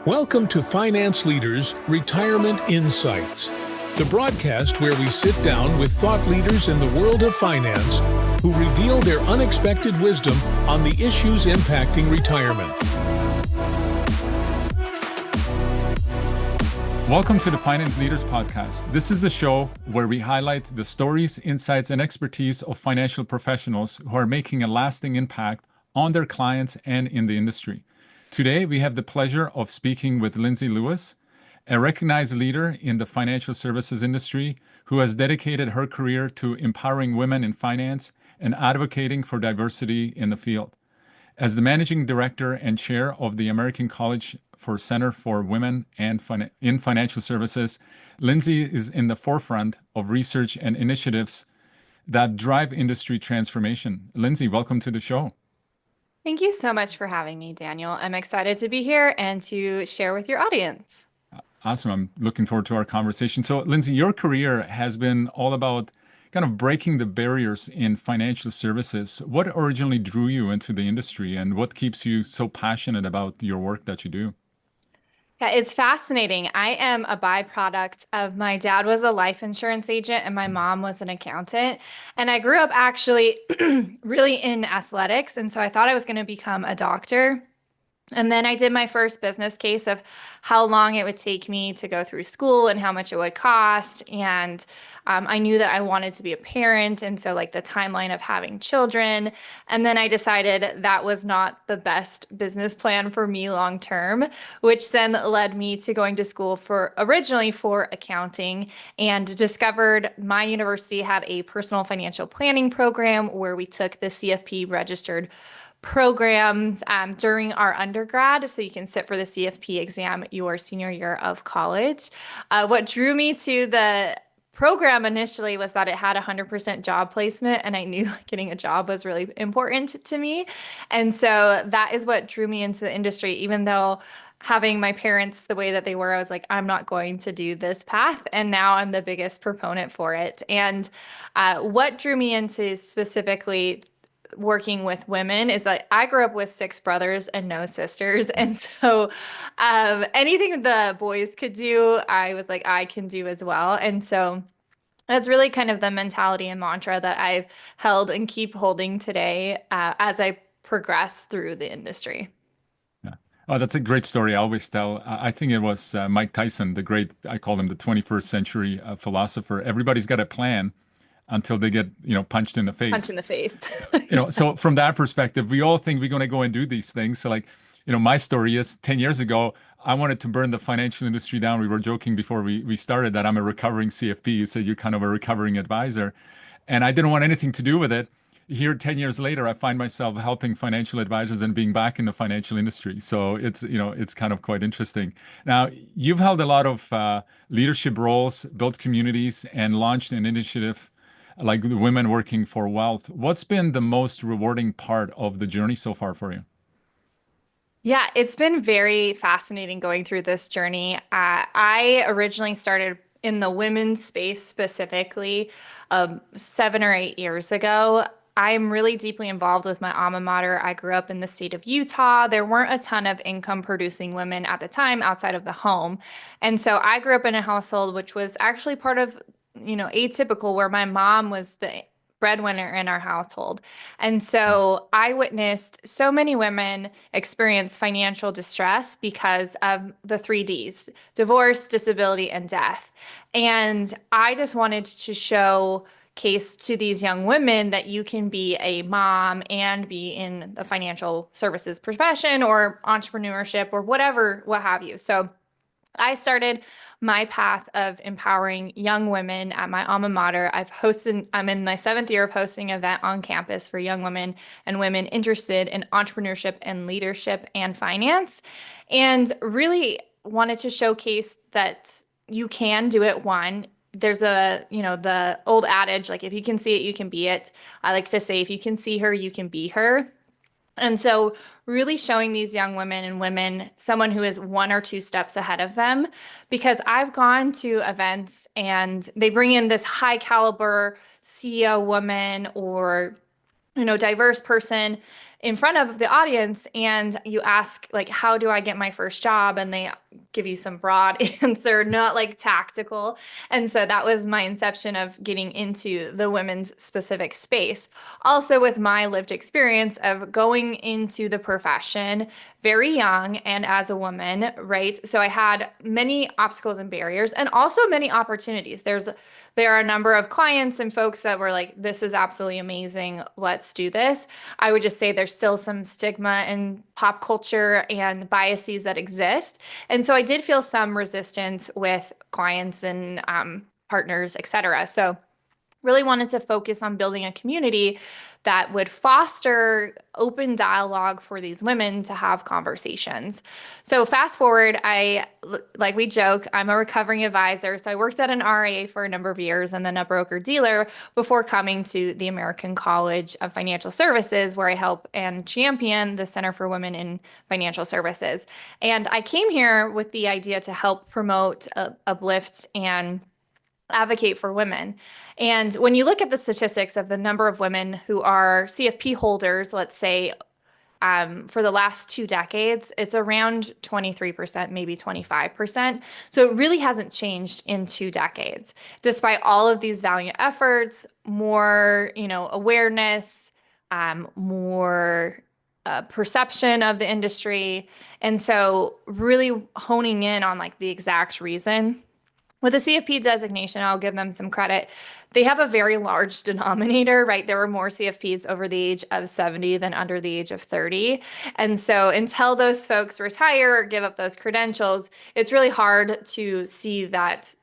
Welcome to Finance Leaders Retirement Insights, the broadcast where we sit down with thought leaders in the world of finance who reveal their unexpected wisdom on the issues impacting retirement. Welcome to the Finance Leaders Podcast. This is the show where we highlight the stories, insights, and expertise of financial professionals who are making a lasting impact on their clients and in the industry. Today, we have the pleasure of speaking with Lindsey Lewis, a recognized leader in the financial services industry who has dedicated her career to empowering women in finance and advocating for diversity in the field. As the managing director and chair of the American College for Center for Women and in Financial Services, Lindsey is in the forefront of research and initiatives that drive industry transformation. Lindsey, welcome to the show. Thank you so much for having me, Daniel. I'm excited to be here and to share with your audience. Awesome. I'm looking forward to our conversation. So, Lindsey, your career has been all about kind of breaking the barriers in financial services. What originally drew you into the industry, and what keeps you so passionate about your work that you do? Yeah, it's fascinating. I am a byproduct of my dad was a life insurance agent and my mom was an accountant. And I grew up actually really in athletics. And so I thought I was going to become a doctor. And then I did my first business case of how long it would take me to go through school and how much it would cost. And I knew that I wanted to be a parent. And so like the timeline of having children. And then I decided that was not the best business plan for me long term, which then led me to going to school originally for accounting, and discovered my university had a personal financial planning program where we took the CFP registered program during our undergrad, so you can sit for the CFP exam your senior year of college. What drew me to the program initially was that it had 100% job placement, and I knew getting a job was really important to me. And so that is what drew me into the industry, even though having my parents the way that they were, I was like, I'm not going to do this path. And now I'm the biggest proponent for it. And what drew me into specifically working with women is that I grew up with 6 brothers and no sisters. And so anything the boys could do, I was like, I can do as well. And so that's really kind of the mentality and mantra that I've held and keep holding today as I progress through the industry. Yeah. Oh, that's a great story. I always tell. I think it was Mike Tyson, the great, I call him the 21st century philosopher. Everybody's got a plan until they get, punched in the face. Punch in the face. So from that perspective, we all think we're going to go and do these things. So like, my story is 10 years ago, I wanted to burn the financial industry down. We were joking before we started that I'm a recovering CFP. You said you're kind of a recovering advisor. And I didn't want anything to do with it. Here, 10 years later, I find myself helping financial advisors and being back in the financial industry. So it's kind of quite interesting. Now, you've held a lot of leadership roles, built communities, and launched an initiative like the Women Working for Wealth. What's been the most rewarding part of the journey so far for you? Yeah, it's been very fascinating going through this journey. I originally started in the women's space specifically 7 or 8 years ago. I'm really deeply involved with my alma mater. I grew up in the state of Utah. There weren't a ton of income producing women at the time outside of the home. And so I grew up in a household which was actually part of atypical, where my mom was the breadwinner in our household. And so I witnessed so many women experience financial distress because of the 3 Ds: divorce, disability, and death. And I just wanted to showcase to these young women that you can be a mom and be in the financial services profession or entrepreneurship or whatever, what have you. So I started my path of empowering young women at my alma mater. I'm in my 7th year of hosting an event on campus for young women and women interested in entrepreneurship and leadership and finance, and really wanted to showcase that you can do it. One, there's the old adage, like, if you can see it, you can be it. I like to say, if you can see her, you can be her. And so really showing these young women and women someone who is 1 or 2 steps ahead of them, because I've gone to events and they bring in this high caliber CEO woman or diverse person, in front of the audience and you ask like, how do I get my first job? And they give you some broad answer, not like tactical. And so that was my inception of getting into the women's specific space. Also with my lived experience of going into the profession very young and as a woman, right? So I had many obstacles and barriers and also many opportunities. There are a number of clients and folks that were like, this is absolutely amazing. Let's do this. I would just say there's still some stigma in pop culture and biases that exist. And so I did feel some resistance with clients and partners, et cetera. So really wanted to focus on building a community that would foster open dialogue for these women to have conversations. So fast forward, like we joke, I'm a recovering advisor. So I worked at an RIA for a number of years and then a broker dealer before coming to the American College of Financial Services, where I help and champion the Center for Women in Financial Services. And I came here with the idea to help promote, uplift, and advocate for women. And when you look at the statistics of the number of women who are CFP holders, let's say, for the last 2 decades, it's around 23%, maybe 25%. So it really hasn't changed in 2 decades, despite all of these valiant efforts, more, awareness, more perception of the industry. And so really honing in on like the exact reason. With the CFP designation, I'll give them some credit. They have a very large denominator, right? There were more CFPs over the age of 70 than under the age of 30. And so until those folks retire or give up those credentials, it's really hard to see that,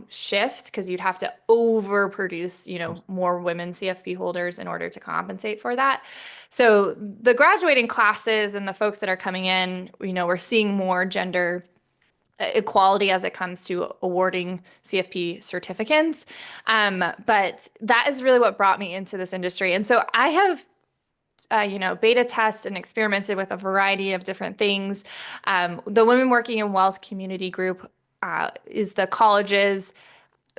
shift, because you'd have to overproduce, more women CFP holders in order to compensate for that. So the graduating classes and the folks that are coming in, we're seeing more gender equality as it comes to awarding CFP certificates. But that is really what brought me into this industry. And so I have beta tested and experimented with a variety of different things. The Women Working in Wealth Community Group is the college's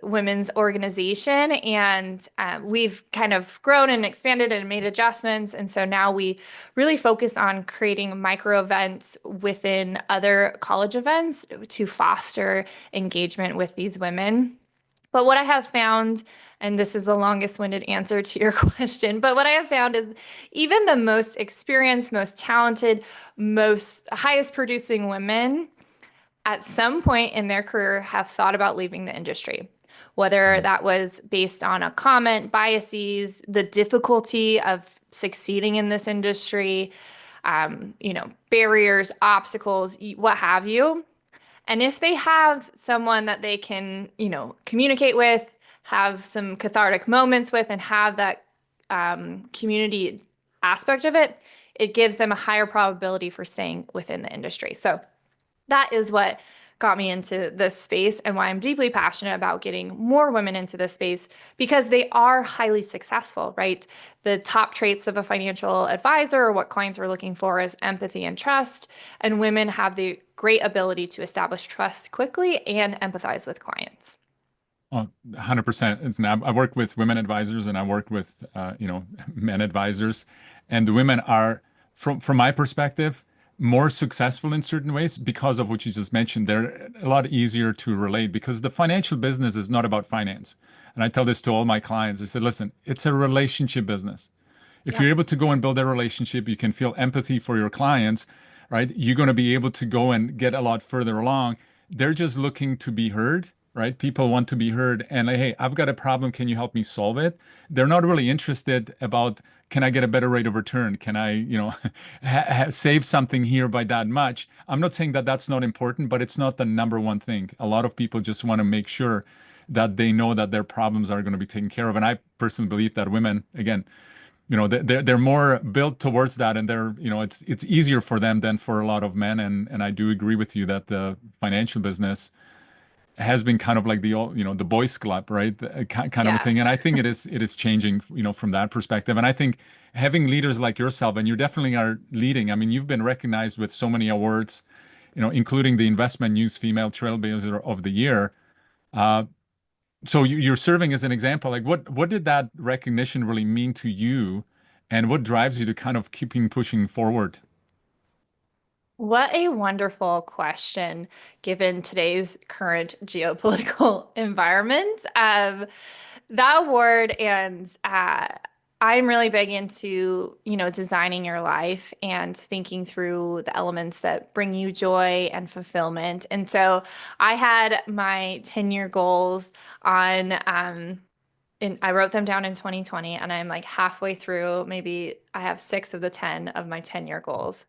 women's organization, and we've kind of grown and expanded and made adjustments. And so now we really focus on creating micro events within other college events to foster engagement with these women. But what I have found, and this is the longest-winded answer to your question, but what I have found is even the most experienced, most talented, most highest producing women at some point in their career have thought about leaving the industry, whether that was based on a comment, biases, the difficulty of succeeding in this industry, barriers, obstacles, what have you. And if they have someone that they can, communicate with, have some cathartic moments with, and have that community aspect of it, it gives them a higher probability for staying within the industry. So that is what got me into this space and why I'm deeply passionate about getting more women into this space, because they are highly successful, right? The top traits of a financial advisor or what clients are looking for is empathy and trust. And women have the great ability to establish trust quickly and empathize with clients. 100%. I work with women advisors and I work with, men advisors, and the women are, from my perspective, more successful in certain ways because of what you just mentioned. They're a lot easier to relate because the financial business is not about finance. And I tell this to all my clients. I said, listen, it's a relationship business. If you're able to go and build a relationship, you can feel empathy for your clients, right? You're going to be able to go and get a lot further along. They're just looking to be heard, right? People want to be heard and like, hey, I've got a problem. Can you help me solve it? They're not really interested about, can I get a better rate of return? Can I, save something here by that much? I'm not saying that that's not important, but it's not the number one thing. A lot of people just want to make sure that they know that their problems are going to be taken care of. And I personally believe that women, again, they're more built towards that, and they're, it's easier for them than for a lot of men. And I do agree with you that the financial business has been kind of like the the boys club, right? Kind of a thing. And I think it is changing, from that perspective. And I think having leaders like yourself, and you definitely are leading. I mean, you've been recognized with so many awards, including the InvestmentNews Female Trailblazer of the Year. So you're serving as an example. Like what did that recognition really mean to you? And what drives you to kind of keeping pushing forward? What a wonderful question, given today's current geopolitical environment. That award, and I'm really big into, designing your life and thinking through the elements that bring you joy and fulfillment. And so I had my 10-year goals on and I wrote them down in 2020, and I'm like halfway through. Maybe I have 6 of the 10 of my 10-year goals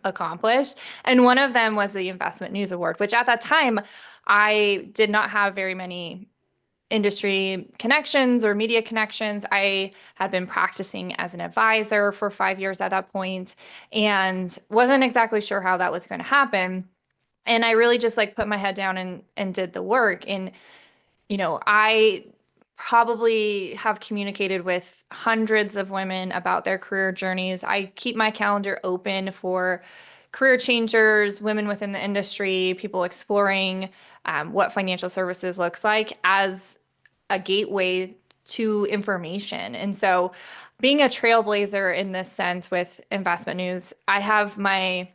accomplished. And one of them was the InvestmentNews Award, which at that time I did not have very many industry connections or media connections. I had been practicing as an advisor for 5 years at that point and wasn't exactly sure how that was going to happen. And I really just like put my head down and did the work. And I probably have communicated with hundreds of women about their career journeys. I keep my calendar open for career changers, women within the industry, people exploring what financial services looks like as a gateway to information. And so being a trailblazer in this sense with Investment News, I have my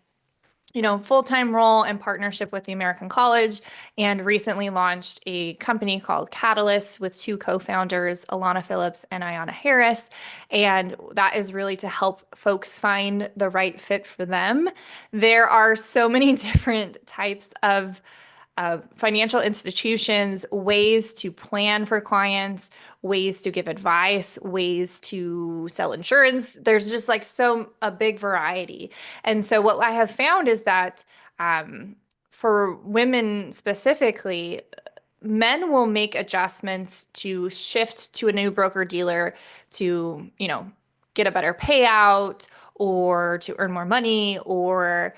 full-time role and partnership with the American College, and recently launched a company called Catalyst with 2 co-founders, Alana Phillips and Ayanna Harris. And that is really to help folks find the right fit for them. There are so many different types of financial institutions, ways to plan for clients, ways to give advice, ways to sell insurance. There's just like a big variety. And so what I have found is that for women specifically, men will make adjustments to shift to a new broker dealer to, get a better payout or to earn more money or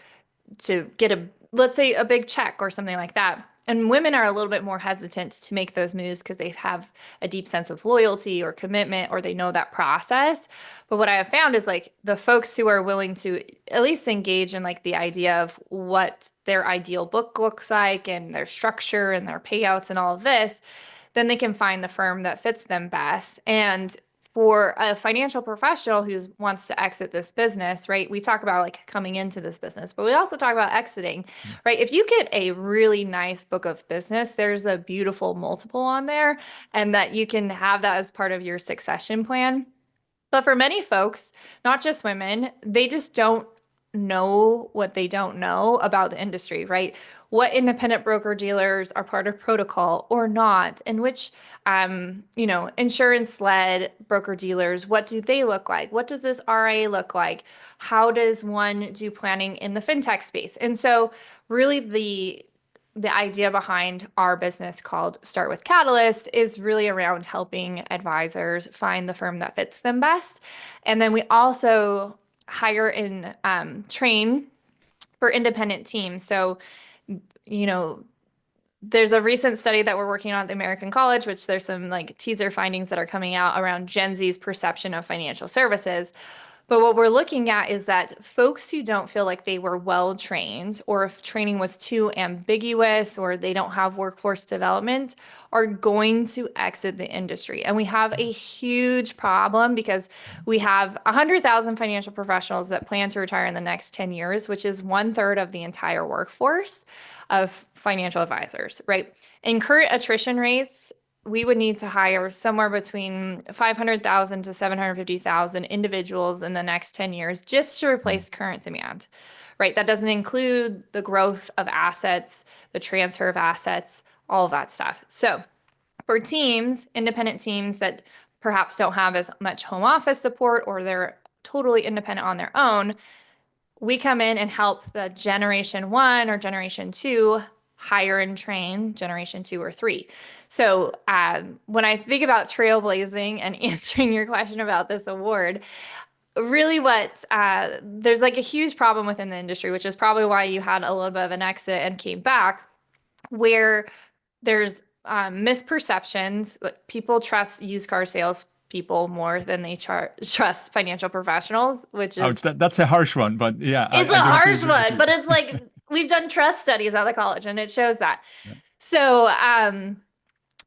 to get let's say a big check or something like that. And women are a little bit more hesitant to make those moves because they have a deep sense of loyalty or commitment, or they know that process. But what I have found is like the folks who are willing to at least engage in like the idea of what their ideal book looks like and their structure and their payouts and all of this, then they can find the firm that fits them best. And for a financial professional who wants to exit this business, right? We talk about like coming into this business, but we also talk about exiting, right? If you get a really nice book of business, there's a beautiful multiple on there, and that you can have that as part of your succession plan. But for many folks, not just women, they just don't know what they don't know about the industry, right? What independent broker dealers are part of protocol or not, and which, insurance-led broker dealers, what do they look like? What does this RIA look like? How does one do planning in the fintech space? And so really the idea behind our business called Start with Catalyst is really around helping advisors find the firm that fits them best. And then we also hire and train for independent teams. So, there's a recent study that we're working on at the American College, which there's some like teaser findings that are coming out around Gen Z's perception of financial services. But what we're looking at is that folks who don't feel like they were well trained, or if training was too ambiguous, or they don't have workforce development, are going to exit the industry. And we have a huge problem because we have 100,000 financial professionals that plan to retire in the next 10 years, which is 1/3 of the entire workforce of financial advisors, right? And current attrition rates, we would need to hire somewhere between 500,000 to 750,000 individuals in the next 10 years just to replace current demand, right? That doesn't include the growth of assets, the transfer of assets, all of that stuff. So for teams, independent teams that perhaps don't have as much home office support, or they're totally independent on their own, we come in and help the generation 1 or generation 2 hire and train generation 2 or 3. So when I think about trailblazing and answering your question about this award, really there's like a huge problem within the industry, which is probably why you had a little bit of an exit and came back, where there's misperceptions. People trust used car sales people more than they trust financial professionals, which is that's a harsh one, but yeah, it's a harsh one, but it's like we've done trust studies at the college and it shows that. Yeah. So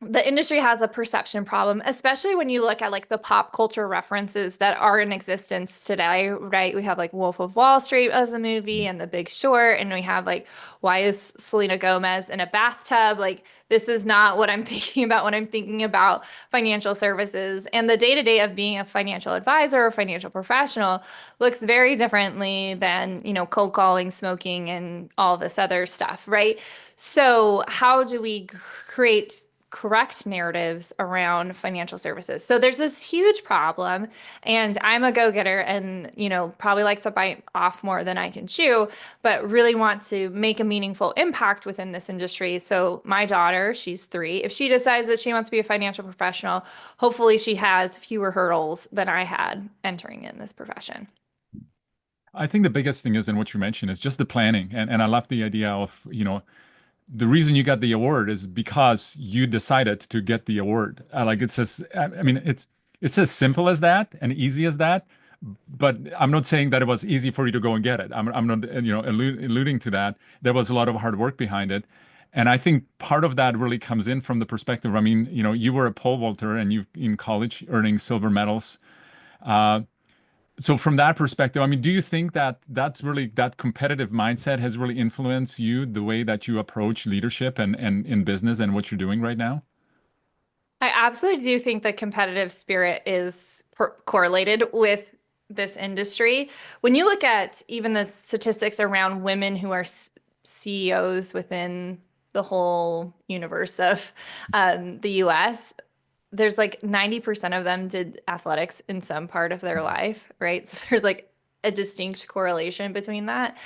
the industry has a perception problem, especially when you look at like the pop culture references that are in existence today, right? We have like Wolf of Wall Street as a movie and The Big Short, and we have like, why is Selena Gomez in a bathtub? Like, this is not what I'm thinking about when I'm thinking about financial services. And the day-to-day of being a financial advisor or financial professional looks very differently than, cold calling, smoking, and all this other stuff, right? So how do we create correct narratives around financial services? So there's this huge problem, and I'm a go-getter and, probably like to bite off more than I can chew, but really want to make a meaningful impact within this industry. So my daughter, she's 3, if she decides that she wants to be a financial professional, hopefully she has fewer hurdles than I had entering in this profession. I think the biggest thing is, in what you mentioned, is just the planning. And I love the idea of, the reason you got the award is because you decided to get the award. Like it's as, I mean, it's as simple as that and easy as that. But I'm not saying that it was easy for you to go and get it. I'm not, alluding to that. There was a lot of hard work behind it. And I think part of that really comes in from the perspective. I mean, you were a pole vaulter and you in college earning silver medals. So from that perspective, I mean, do you think that that competitive mindset has really influenced you, the way that you approach leadership and in business and what you're doing right now? I absolutely do think the competitive spirit is correlated with this industry. When you look at even the statistics around women who are CEOs within the whole universe of the US, there's like 90% of them did athletics in some part of their life, right? So there's like a distinct correlation between that.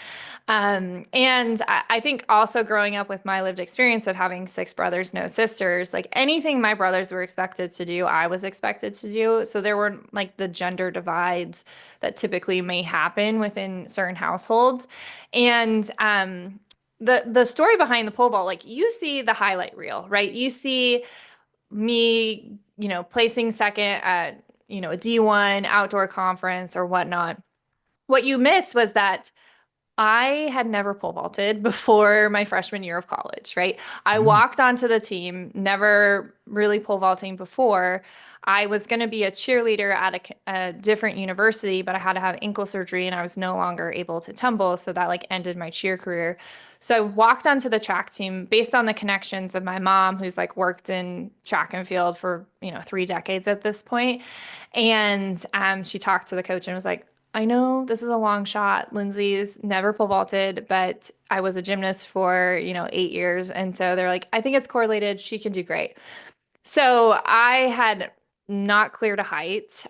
And I think also growing up with my lived experience of having 6 brothers, no sisters, like anything my brothers were expected to do, I was expected to do. So there were like the gender divides that typically may happen within certain households. And the story behind the pole vault, like you see the highlight reel, right? You see me, placing second at, a D1 outdoor conference or whatnot. What you missed was that I had never pole vaulted before my freshman year of college, right? I walked onto the team, never really pole vaulting before. I was going to be a cheerleader at a different university, but I had to have ankle surgery and I was no longer able to tumble. So that like ended my cheer career. So I walked onto the track team based on the connections of my mom, who's like worked in track and field for, 3 decades at this point. And she talked to the coach and was like, I know this is a long shot. Lindsey's never pole vaulted, but I was a gymnast for, 8 years. And so they're like, I think it's correlated. She can do great. So I had not cleared a height.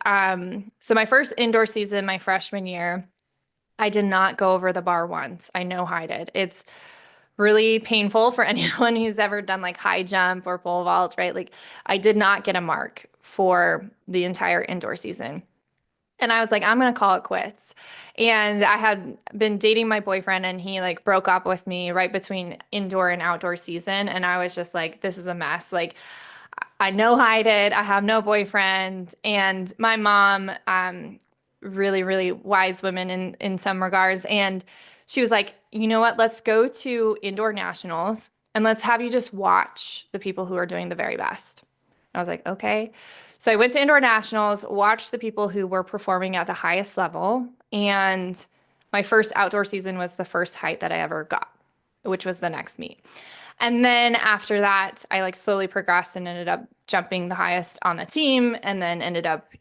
So my first indoor season, my freshman year, I did not go over the bar once. I no-heighted. It's really painful for anyone who's ever done like high jump or pole vault, right? Like I did not get a mark for the entire indoor season. And I was like, I'm going to call it quits. And I had been dating my boyfriend and he like broke up with me right between indoor and outdoor season. And I was just like, this is a mess. Like I no-heighted, I have no boyfriend. And my mom, really, really wise woman in some regards. And she was like, you know what, let's go to indoor nationals and let's have you just watch the people who are doing the very best. I was like, okay. So I went to indoor nationals, watched the people who were performing at the highest level. And my first outdoor season was the first height that I ever got, which was the next meet. And then after that, I like slowly progressed and ended up jumping the highest on the team and then ended up,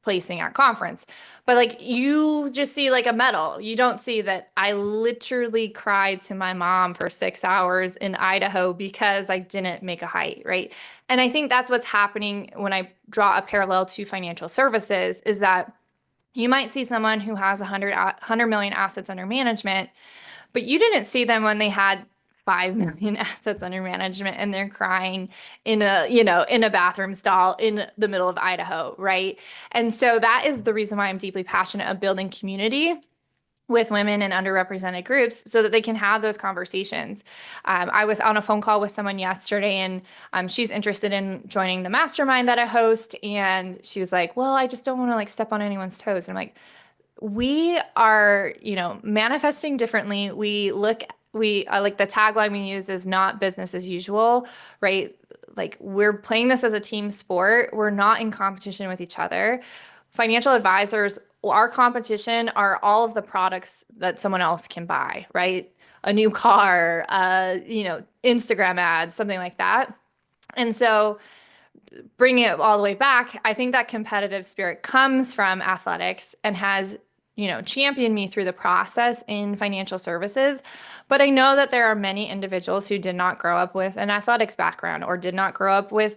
placing at conference. But like you just see like a medal. You don't see that I literally cried to my mom for 6 hours in Idaho because I didn't make a height, right? And I think that's what's happening when I draw a parallel to financial services is that you might see someone who has 100 million assets under management, but you didn't see them when they had 5 million assets under management and they're crying in a bathroom stall in the middle of Idaho, right? And so that is the reason why I'm deeply passionate of building community with women and underrepresented groups so that they can have those conversations. I was on a phone call with someone yesterday and she's interested in joining the mastermind that I host. And she was like, well, I just don't want to like step on anyone's toes. And I'm like, we are, manifesting differently. We like the tagline we use is not business as usual, right? like we're playing this as a team sport. We're not in competition with each other. Financial advisors, our competition are all of the products that someone else can buy, right? A new car, Instagram ads, something like that. And so bringing it all the way back, I think that competitive spirit comes from athletics and has, championed me through the process in financial services. But I know that there are many individuals who did not grow up with an athletics background or did not grow up with,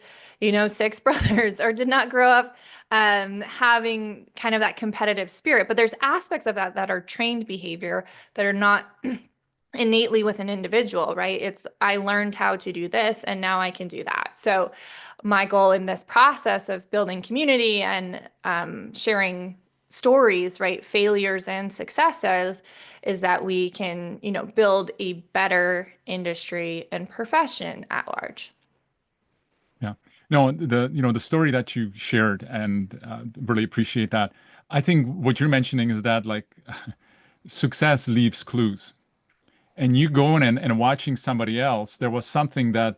six brothers or did not grow up having kind of that competitive spirit. But there's aspects of that that are trained behavior that are not innately with an individual, right? It's I learned how to do this and now I can do that. So my goal in this process of building community and sharing stories, right, failures and successes, is that we can, build a better industry and profession at large. Yeah. No, the story that you shared, and really appreciate that. I think what you're mentioning is that like success leaves clues. And you going and watching somebody else, there was something that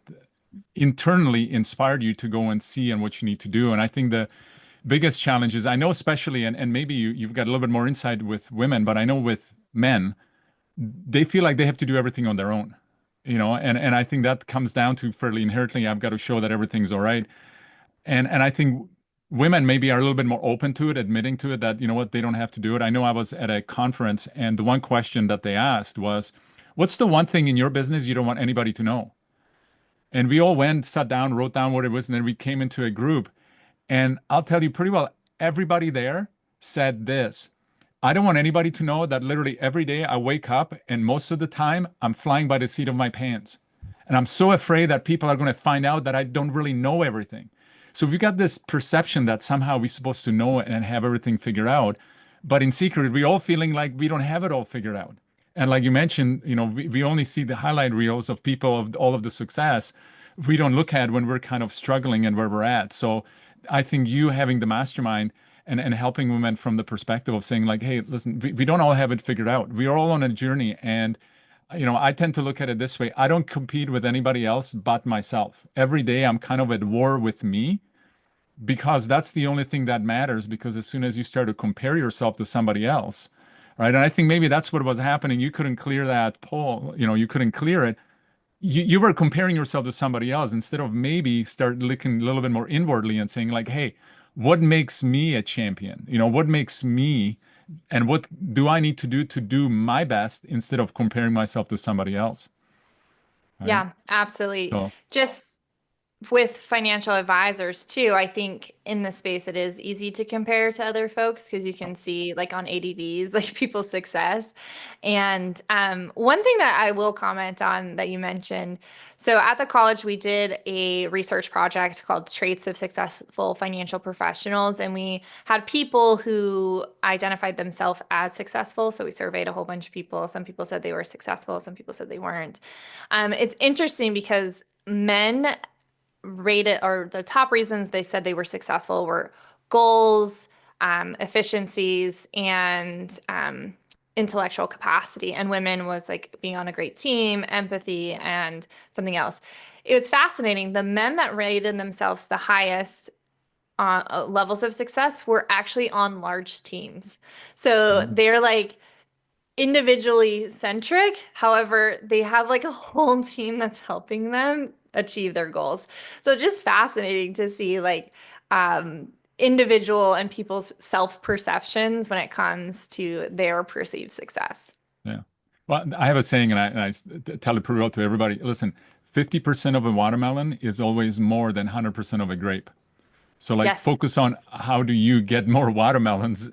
internally inspired you to go and see and what you need to do. And I think the biggest challenge is, I know especially, and maybe you've got a little bit more insight with women, but I know with men, they feel like they have to do everything on their own, and I think that comes down to fairly inherently, I've got to show that everything's all right. And I think women maybe are a little bit more open to it, admitting to it that, you know what, they don't have to do it. I know I was at a conference and the one question that they asked was, what's the one thing in your business you don't want anybody to know? And we all went, sat down, wrote down what it was, and then we came into a group. And I'll tell you pretty well, everybody there said this: I don't want anybody to know that literally every day I wake up and most of the time I'm flying by the seat of my pants. And I'm so afraid that people are going to find out that I don't really know everything. So we got this perception that somehow we're supposed to know and have everything figured out. But in secret, we're all feeling like we don't have it all figured out. And like you mentioned, we only see the highlight reels of people of all of the success. We don't look at when we're kind of struggling and where we're at. So I think you having the mastermind and helping women from the perspective of saying like, hey, listen, we don't all have it figured out. We are all on a journey. And, I tend to look at it this way. I don't compete with anybody else but myself. Every day I'm kind of at war with me, because that's the only thing that matters. Because as soon as you start to compare yourself to somebody else, right? And I think maybe that's what was happening. You couldn't clear that poll, you couldn't clear it. You were comparing yourself to somebody else instead of maybe start looking a little bit more inwardly and saying like, hey, what makes me a champion? What makes me, and what do I need to do my best instead of comparing myself to somebody else? Right? Yeah, absolutely. So, Just with financial advisors too, I think in this space it is easy to compare to other folks because you can see like on ADVs like people's success. And one thing that I will comment on that you mentioned, so at the college we did a research project called Traits of Successful Financial Professionals, and we had people who identified themselves as successful. So we surveyed a whole bunch of people. Some people said they were successful, some people said they weren't. It's interesting because men rated, or the top reasons they said they were successful were goals, efficiencies, and intellectual capacity. And women was like being on a great team, empathy, and something else. It was fascinating. The men that rated themselves the highest levels of success were actually on large teams. So they're like individually centric. However, they have like a whole team that's helping them achieve their goals. So just fascinating to see like individual and people's self-perceptions when it comes to their perceived success. yeah. Well, I have a saying, and I tell it pretty well to everybody. Listen, 50% of a watermelon is always more than 100% of a grape. So like Yes. focus on how do you get more watermelons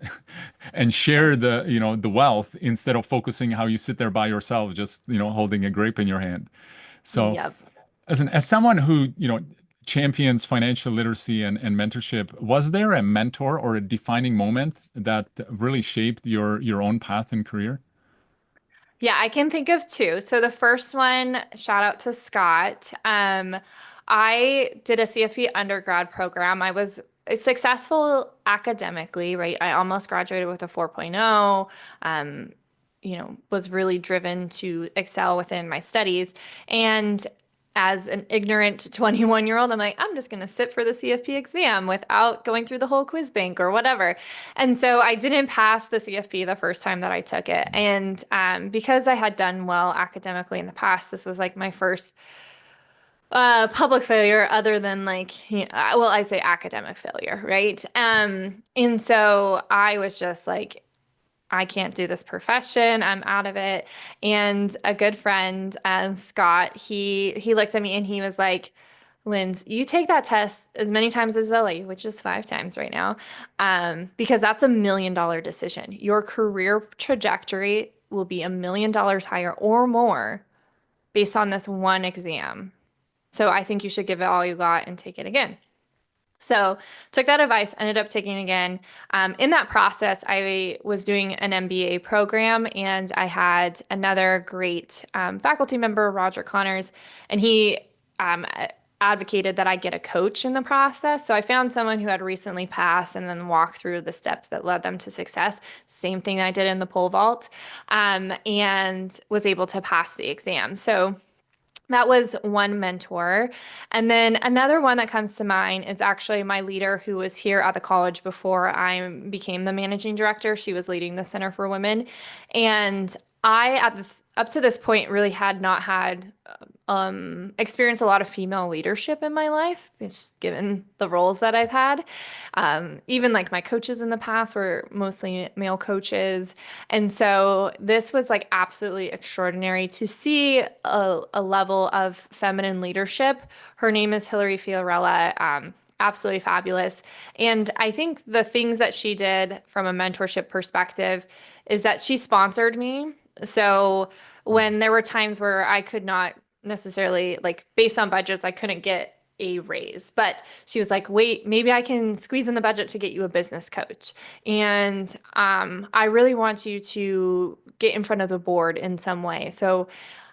and share the wealth instead of focusing how you sit there by yourself, just, holding a grape in your hand. So Yep. as someone who, champions financial literacy and mentorship, was there a mentor or a defining moment that really shaped your own path and career? Yeah, I can think of two. So the first one, shout out to Scott. I did a CFP undergrad program. I was successful academically, right? I almost graduated with a 4.0. Was really driven to excel within my studies. And as an ignorant 21-year-old, I'm like, I'm just going to sit for the CFP exam without going through the whole quiz bank or whatever. And so I didn't pass the CFP the first time that I took it. And because I had done well academically in the past, this was like my first public failure other than like, well, I say academic failure, right? And so I was just like, I can't do this profession. I'm out of it. And a good friend, Scott, he looked at me and he was like, Linz, you take that test as many times as Lily, which is 5 times right now, because that's $1 million decision. Your career trajectory will be $1 million higher or more based on this one exam. So I think you should give it all you got and take it again. So took that advice, ended up taking it again. In that process, I was doing an MBA program and I had another great faculty member, Roger Connors, and he advocated that I get a coach in the process. So I found someone who had recently passed and then walked through the steps that led them to success. Same thing I did in the pole vault, and was able to pass the exam. So that was one mentor. And then another one that comes to mind is actually my leader who was here at the college before I became the managing director. She was leading the Center for Women. And up to this point, really had not had experienced a lot of female leadership in my life, just given the roles that I've had. Even like my coaches in the past were mostly male coaches. And so this was like absolutely extraordinary to see a level of feminine leadership. Her name is Hillary Fiorella. Absolutely fabulous. And I think the things that she did from a mentorship perspective is that she sponsored me. So when there were times where I could not necessarily, like based on budgets, I couldn't get a raise, but she was like, wait, maybe I can squeeze in the budget to get you a business coach. And I really want you to get in front of the board in some way. So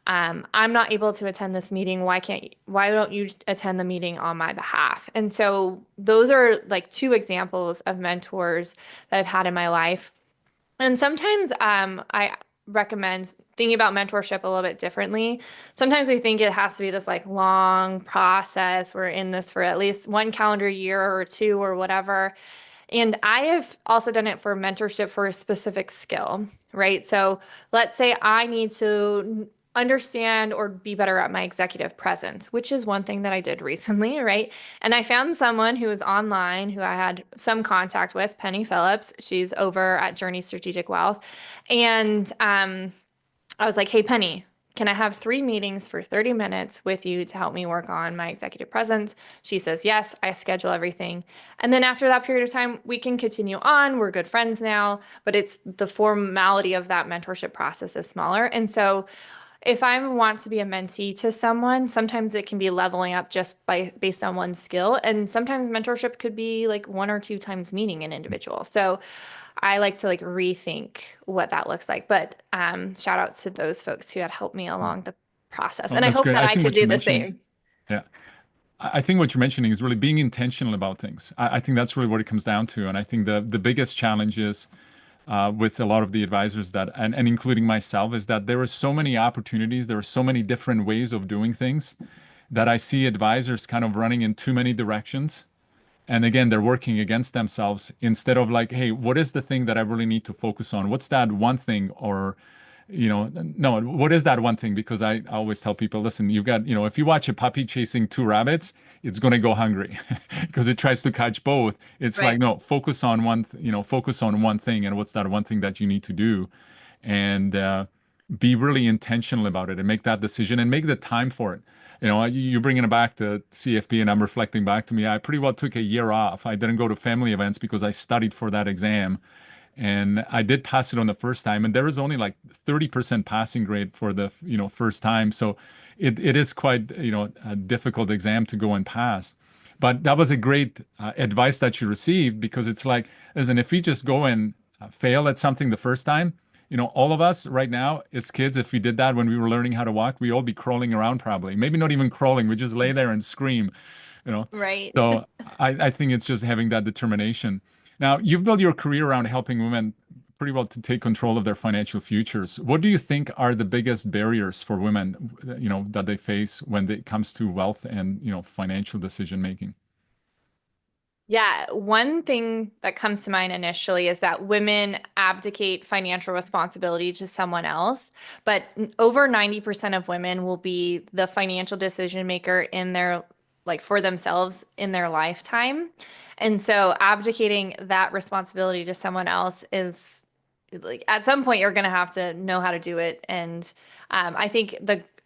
I'm not able to attend this meeting. Why don't you attend the meeting on my behalf? And so those are like 2 examples of mentors that I've had in my life. And sometimes I recommend thinking about mentorship a little bit differently. Sometimes we think it has to be this like long process. We're in this for at least 1 calendar year or 2 or whatever. And I have also done it for mentorship for a specific skill, right? So let's say I need to understand or be better at my executive presence, which is one thing that I did recently, right? And I found someone who was online who I had some contact with, Penny Phillips. She's over at Journey Strategic Wealth. And I was like, hey, Penny, can I have 3 meetings for 30 minutes with you to help me work on my executive presence? She says, yes, I schedule everything. And then after that period of time, we can continue on. We're good friends now, but it's the formality of that mentorship process is smaller. And so if I want to be a mentee to someone, sometimes it can be leveling up just based on one skill. And sometimes mentorship could be like 1 or 2 times meeting an individual. So I like to like rethink what that looks like. But shout out to those folks who had helped me along the process. Oh, And I that's hope great. that I I think could what you do the mentioned, same. yeah, I think what you're mentioning is really being intentional about things. I think that's really what it comes down to. And I think the biggest challenge is with a lot of the advisors that, and including myself, is that there are so many opportunities, there are so many different ways of doing things that I see advisors kind of running in too many directions. And again, they're working against themselves instead of like, hey, what is the thing that I really need to focus on? What's that one thing? Or, no, what is that one thing? Because I always tell people, listen, you've got, if you watch a puppy chasing 2 rabbits, it's going to go hungry because it tries to catch both. It's like, Right. no, focus on focus on one thing. And what's that one thing that you need to do? And be really intentional about it and make that decision and make the time for it. You're bringing it back to CFP and I'm reflecting back to me. I pretty well took a year off. I didn't go to family events because I studied for that exam. And I did pass it on the first time. And there was only like 30% passing grade for the, first time. So it is quite, a difficult exam to go and pass. But that was a great advice that you received because it's like, listen, if we just go and fail at something the first time, all of us right now as kids, if we did that when we were learning how to walk, we all be crawling around probably. Maybe not even crawling. We just lay there and scream, Right. So I think it's just having that determination. Now, you've built your career around helping women pretty well to take control of their financial futures. What do you think are the biggest barriers for women, that they face when it comes to wealth and, financial decision making? Yeah, one thing that comes to mind initially is that women abdicate financial responsibility to someone else, but over 90% of women will be the financial decision maker in their, like for themselves in their lifetime. And so abdicating that responsibility to someone else is like at some point you're going to have to know how to do it. And I think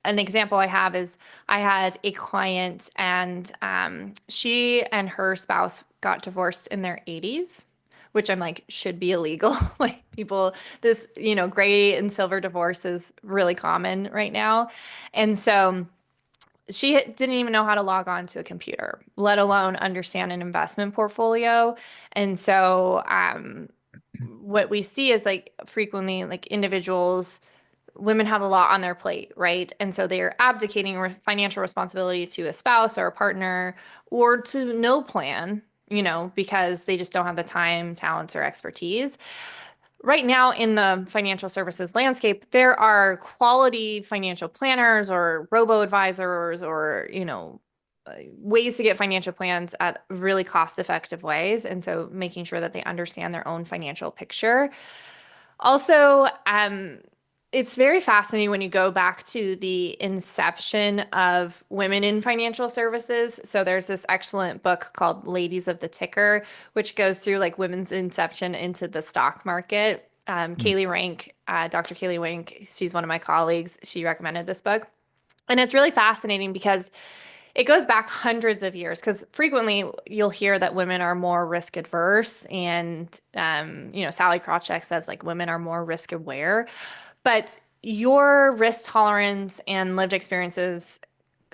an example I have is I had a client and she and her spouse got divorced in their 80s, which I'm like should be illegal. Like people, this, gray and silver divorce is really common right now. And so she didn't even know how to log on to a computer, let alone understand an investment portfolio. And so what we see is like frequently like individuals, women have a lot on their plate, right? And so they're abdicating financial responsibility to a spouse or a partner or to no plan, because they just don't have the time, talents, or expertise. Right now in the financial services landscape, there are quality financial planners or robo-advisors or, ways to get financial plans at really cost-effective ways. And so making sure that they understand their own financial picture. Also, it's very fascinating when you go back to the inception of women in financial services. So there's this excellent book called Ladies of the Ticker, which goes through like women's inception into the stock market. Kaylee Rank, Dr. Kaylee Rank, she's one of my colleagues. She recommended this book. And it's really fascinating because it goes back hundreds of years because frequently you'll hear that women are more risk adverse and, Sally Krawcheck says like women are more risk aware, but your risk tolerance and lived experiences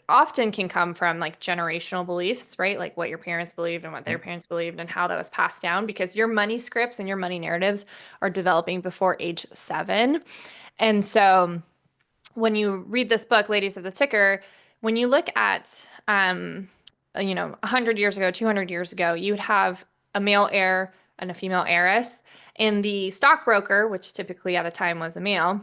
often can come from like generational beliefs, right? Like what your parents believed and what their parents believed and how that was passed down because your money scripts and your money narratives are developing before age 7. And so when you read this book, Ladies of the Ticker, when you look at, 100 years ago, 200 years ago, you would have a male heir and a female heiress. And the stockbroker, which typically at the time was a male,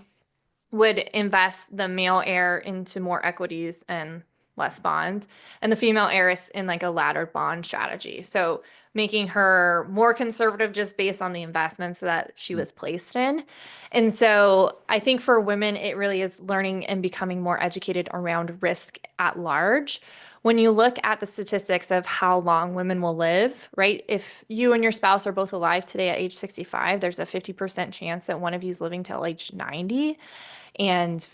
would invest the male heir into more equities and less bonds, and the female heiress in like a laddered bond strategy. So making her more conservative just based on the investments that she was placed in. And so I think for women, it really is learning and becoming more educated around risk at large. When you look at the statistics of how long women will live, right? If you and your spouse are both alive today at age 65, there's a 50% chance that one of you is living till age 90. And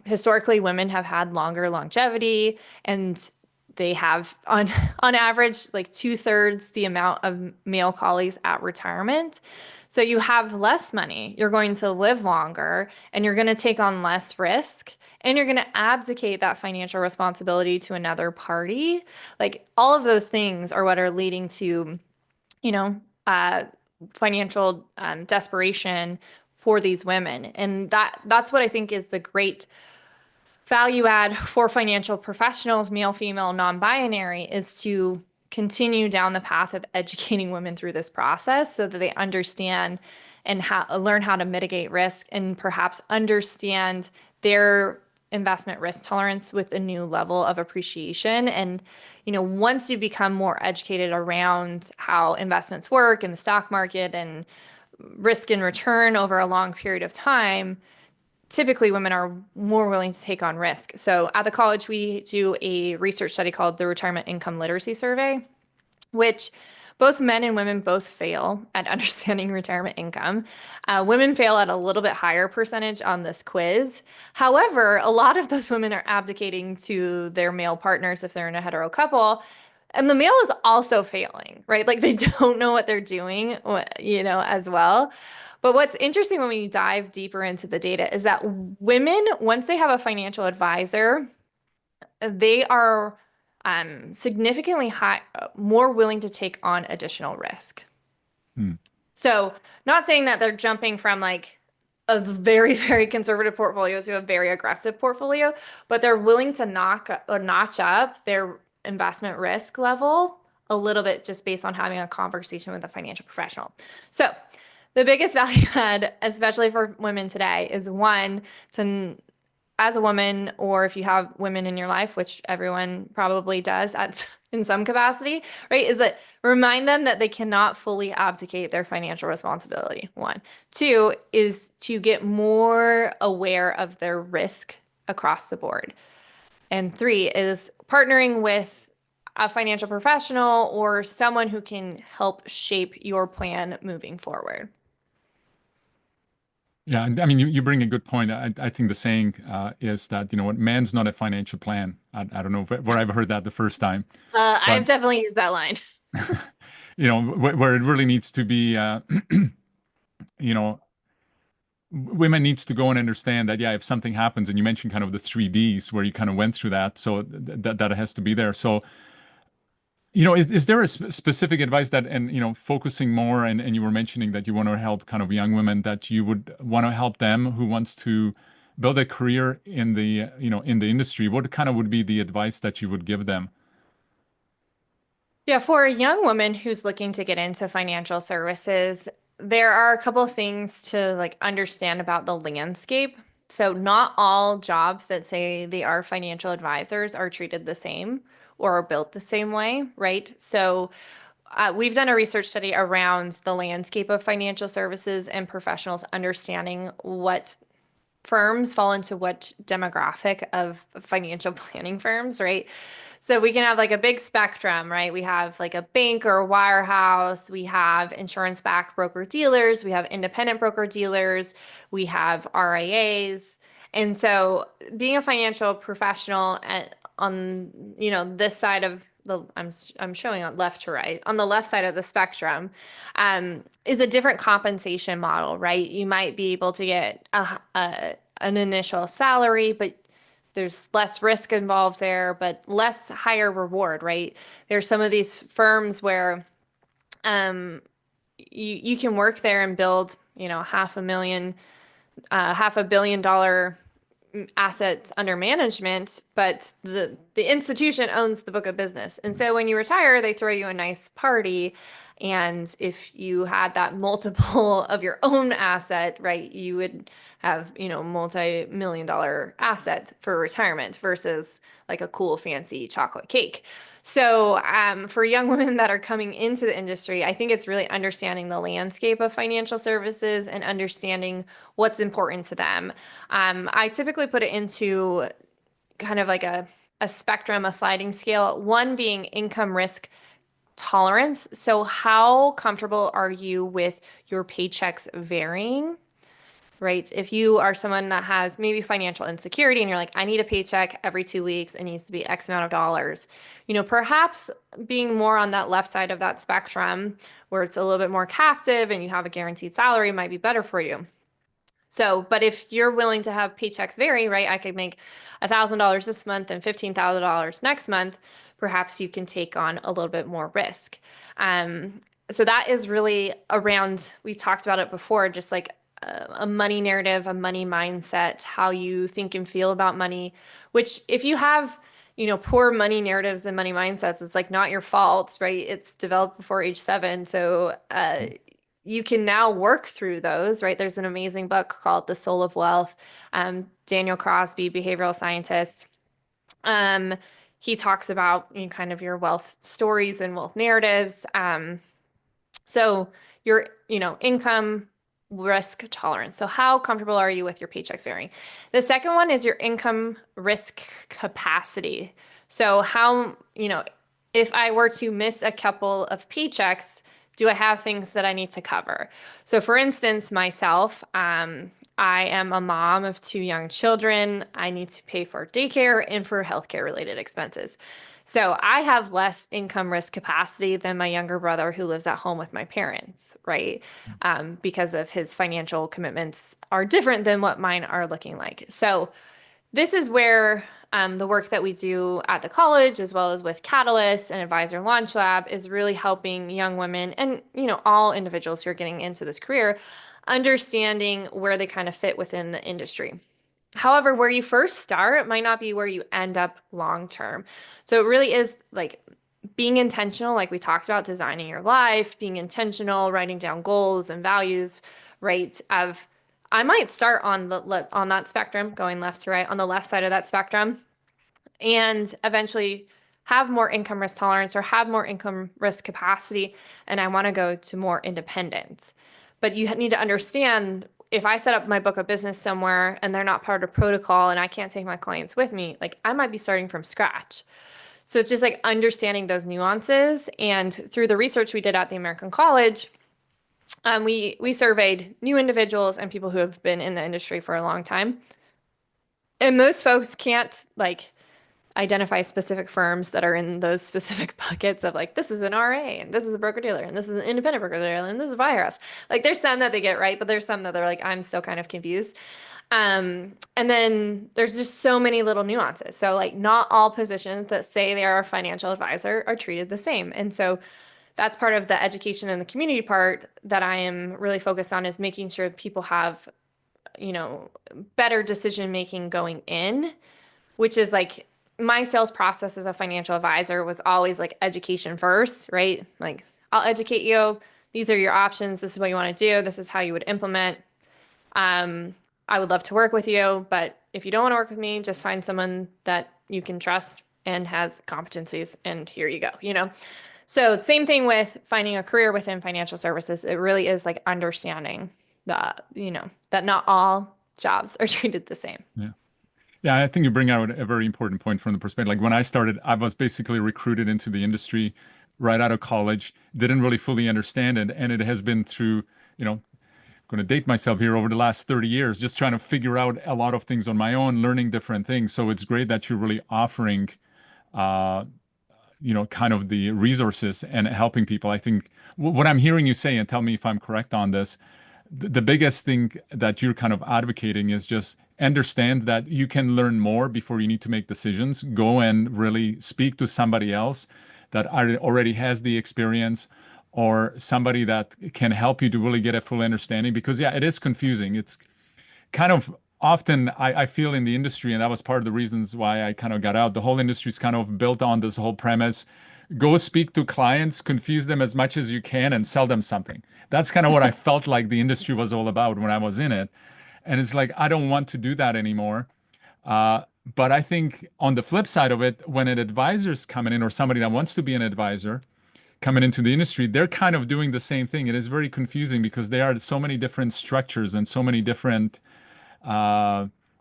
historically women have had longer longevity and they have on average like 2/3 the amount of male colleagues at retirement. So you have less money, you're going to live longer and you're going to take on less risk and you're going to abdicate that financial responsibility to another party. Like all of those things are what are leading to, financial desperation for these women. And that's what I think is the great value add for financial professionals, male, female, non-binary, is to continue down the path of educating women through this process so that they understand and learn how to mitigate risk and perhaps understand their investment risk tolerance with a new level of appreciation. And, once you become more educated around how investments work in the stock market and risk and return over a long period of time, typically women are more willing to take on risk. So at the college, we do a research study called the Retirement Income Literacy Survey, which both men and women both fail at understanding retirement income. Women fail at a little bit higher percentage on this quiz. However, a lot of those women are abdicating to their male partners if they're in a hetero couple. And the male is also failing, right? Like they don't know what they're doing, as well. But what's interesting when we dive deeper into the data is that women, once they have a financial advisor, they are significantly more willing to take on additional risk. So not saying that they're jumping from like a very, very conservative portfolio to a very aggressive portfolio, but they're willing to notch up their investment risk level a little bit just based on having a conversation with a financial professional. So The biggest value add, especially for women today, is one, to as a woman, or if you have women in your life, which everyone probably does at in some capacity, right? Is that remind them that they cannot fully abdicate their financial responsibility. One. Two is to get more aware of their risk across the board. And three is partnering with a financial professional or someone who can help shape your plan moving forward. Yeah, I mean, you bring a good point. I think the saying is that, what, man's not a financial plan. I don't know where I've heard that the first time, but I've definitely used that line. where it really needs to be, you know, women needs to go and understand that, yeah, if something happens, and you mentioned kind of the 3Ds where you kind of went through that, so that has to be there. So, is there a specific advice that, and, focusing more, and you were mentioning that you want to help kind of young women, that you would want to help them who wants to build a career in the, in the industry? What kind of would be the advice that you would give them? Yeah, for a young woman who's looking to get into financial services, there are a couple of things to like understand about the landscape. So not all jobs that say they are financial advisors are treated the same or are built the same way, right? So we've done a research study around the landscape of financial services and professionals understanding what firms fall into what demographic of financial planning firms, right? So we can have like a big spectrum, right? We have like a bank or a wirehouse, we have insurance-backed broker-dealers, we have independent broker-dealers, we have RIAs. And so being a financial professional on, this side of the, I'm showing on left to right, on the left side of the spectrum, is a different compensation model, right? You might be able to get an initial salary, but there's less risk involved there, but less higher reward, right? There's some of these firms where you can work there and build, $500 million assets under management, but the institution owns the book of business. And so when you retire, they throw you a nice party. And if you had that multiple of your own asset, right, you would have, multi-million dollar asset for retirement versus like a cool fancy chocolate cake. So for young women that are coming into the industry, I think it's really understanding the landscape of financial services and understanding what's important to them. I typically put it into kind of like a spectrum, a sliding scale, one being income risk tolerance. So how comfortable are you with your paychecks varying? Right? If you are someone that has maybe financial insecurity and you're like, I need a paycheck every 2 weeks, it needs to be X amount of dollars, perhaps being more on that left side of that spectrum where it's a little bit more captive and you have a guaranteed salary might be better for you. So, but if you're willing to have paychecks vary, right? I could make $1,000 this month and $15,000 next month. Perhaps you can take on a little bit more risk. So that is really around, we talked about it before, just like a money narrative, a money mindset, how you think and feel about money, which if you have, poor money narratives and money mindsets, it's like not your fault, right? It's developed before age 7. So, you can now work through those, right? There's an amazing book called The Soul of Wealth. Daniel Crosby, behavioral scientist. He talks about kind of your wealth stories and wealth narratives. So your, income risk tolerance. So how comfortable are you with your paychecks varying? The second one is your income risk capacity. So how, if I were to miss a couple of paychecks, do I have things that I need to cover? So for instance, myself, I am a mom of 2 young children. I need to pay for daycare and for healthcare related expenses. So I have less income risk capacity than my younger brother who lives at home with my parents, right? Because of his financial commitments are different than what mine are looking like. So this is where the work that we do at the college, as well as with Catalyst and Advisor Launch Lab, is really helping young women and all individuals who are getting into this career understanding where they kind of fit within the industry. However, where you first start might not be where you end up long term. So it really is like being intentional, like we talked about, designing your life, being intentional, writing down goals and values, right? I might start on that spectrum, going left to right, on the left side of that spectrum, and eventually have more income risk tolerance or have more income risk capacity, and I want to go to more independence. But you need to understand, if I set up my book of business somewhere and they're not part of protocol and I can't take my clients with me, like I might be starting from scratch. So it's just like understanding those nuances. And through the research we did at the American College, we surveyed new individuals and people who have been in the industry for a long time. And most folks can't like identify specific firms that are in those specific buckets of like, this is an RA and this is a broker dealer and this is an independent broker dealer and this is a wirehouse. Like there's some that they get right, but there's some that they're like, I'm still kind of confused. And then there's just so many little nuances. So like not all positions that say they are a financial advisor are treated the same. And so that's part of the education and the community part that I am really focused on, is making sure people have, better decision making going in, which is like my sales process as a financial advisor was always like education first, right? Like I'll educate you. These are your options. This is what you want to do. This is how you would implement. I would love to work with you, but if you don't want to work with me, just find someone that you can trust and has competencies, and here you go. So same thing with finding a career within financial services. It really is like understanding that not all jobs are treated the same. Yeah. Yeah, I think you bring out a very important point from the perspective. Like when I started, I was basically recruited into the industry right out of college, didn't really fully understand it. And it has been through, going to date myself here, over the last 30 years, just trying to figure out a lot of things on my own, learning different things. So it's great that you're really offering, kind of the resources and helping people. I think what I'm hearing you say, and tell me if I'm correct on this, the biggest thing that you're kind of advocating is just understand that you can learn more before you need to make decisions. Go and really speak to somebody else that already has the experience, or somebody that can help you to really get a full understanding. Because yeah, it is confusing. It's kind of often I feel in the industry, and that was part of the reasons why I kind of got out. The whole industry is kind of built on this whole premise: go speak to clients, confuse them as much as you can, and sell them something. That's kind of what I felt like the industry was all about when I was in it. And it's like, I don't want to do that anymore. But I think on the flip side of it, when an advisor's coming in, or somebody that wants to be an advisor coming into the industry, they're kind of doing the same thing. It is very confusing because there are so many different structures and so many different